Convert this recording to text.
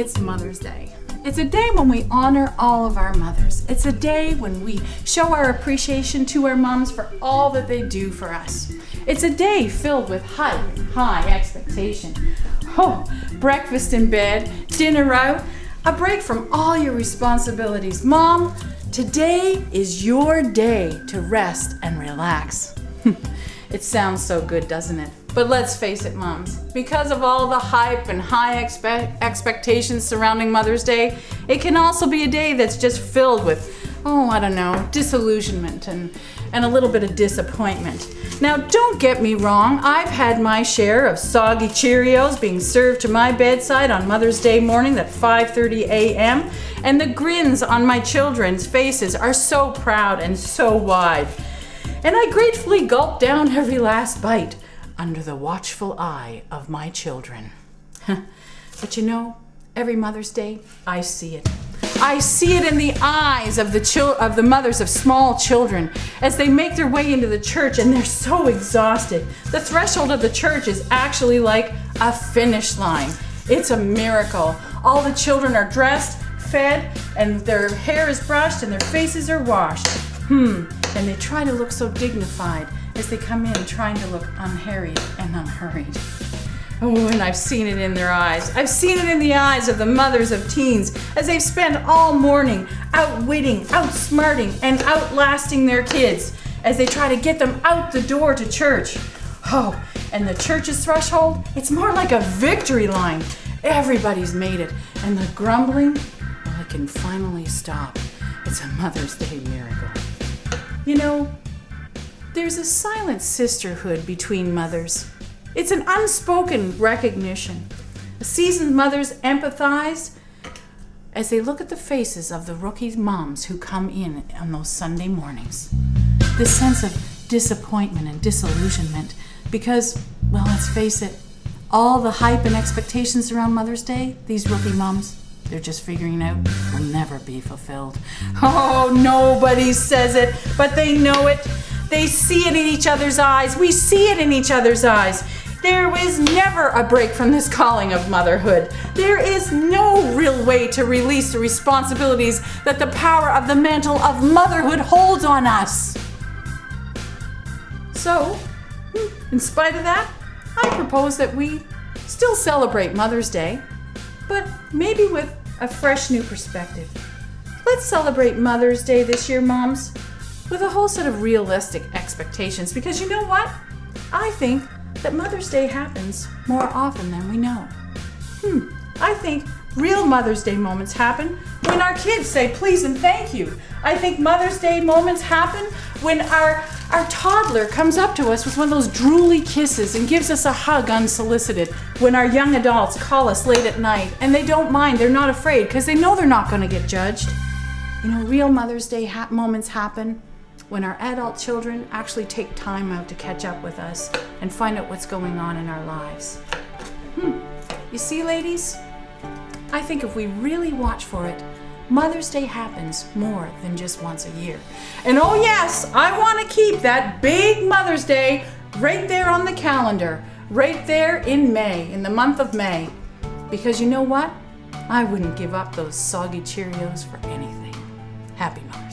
It's Mother's Day. It's a day when we honor all of our mothers. It's a day when we show our appreciation to our moms for all that they do for us. It's a day filled with high expectation. Oh, breakfast in bed, dinner out, a break from all your responsibilities. Mom, today is your day to rest and relax. It sounds so good, doesn't it? But let's face it, moms, because of all the hype and high expectations surrounding Mother's Day, it can also be a day that's just filled with, disillusionment and a little bit of disappointment. Now, don't get me wrong, I've had my share of soggy Cheerios being served to my bedside on Mother's Day morning at 5:30 a.m., and the grins on my children's faces are so proud and so wide. And I gratefully gulp down every last bite under the watchful eye of my children. But you know, every Mother's Day, I see it. I see it in the eyes of the mothers of small children as they make their way into the church and they're so exhausted. The threshold of the church is actually like a finish line. It's a miracle. All the children are dressed, fed, and their hair is brushed and their faces are washed. And they try to look so dignified as they come in trying to look unharried and unhurried. Oh, and I've seen it in their eyes. I've seen it in the eyes of the mothers of teens as they've spent all morning outwitting, outsmarting, and outlasting their kids as they try to get them out the door to church. Oh, and the church's threshold, it's more like a victory line. Everybody's made it, and the grumbling, well, it can finally stop. It's a Mother's Day miracle. You know, there's a silent sisterhood between mothers. It's an unspoken recognition. Seasoned mothers empathize as they look at the faces of the rookie moms who come in on those Sunday mornings. This sense of disappointment and disillusionment because, well, let's face it, all the hype and expectations around Mother's Day, these rookie moms, they're just figuring out will never be fulfilled. Oh, nobody says it, but they know it. They see it in each other's eyes. We see it in each other's eyes. There is never a break from this calling of motherhood. There is no real way to release the responsibilities that the power of the mantle of motherhood holds on us. So, in spite of that, I propose that we still celebrate Mother's Day, but maybe with a fresh new perspective. Let's celebrate Mother's Day this year, moms, with a whole set of realistic expectations, because you know what? I think that Mother's Day happens more often than we know. I think real Mother's Day moments happen when our kids say please and thank you. I think Mother's Day moments happen when our toddler comes up to us with one of those drooly kisses and gives us a hug unsolicited. When our young adults call us late at night and they don't mind, they're not afraid because they know they're not going to get judged. You know, real Mother's Day moments happen when our adult children actually take time out to catch up with us and find out what's going on in our lives. You see, ladies, I think if we really watch for it, Mother's Day happens more than just once a year. And oh yes, I want to keep that big Mother's Day right there on the calendar, right there in May, in the month of May. Because you know what? I wouldn't give up those soggy Cheerios for anything. Happy Mother's Day.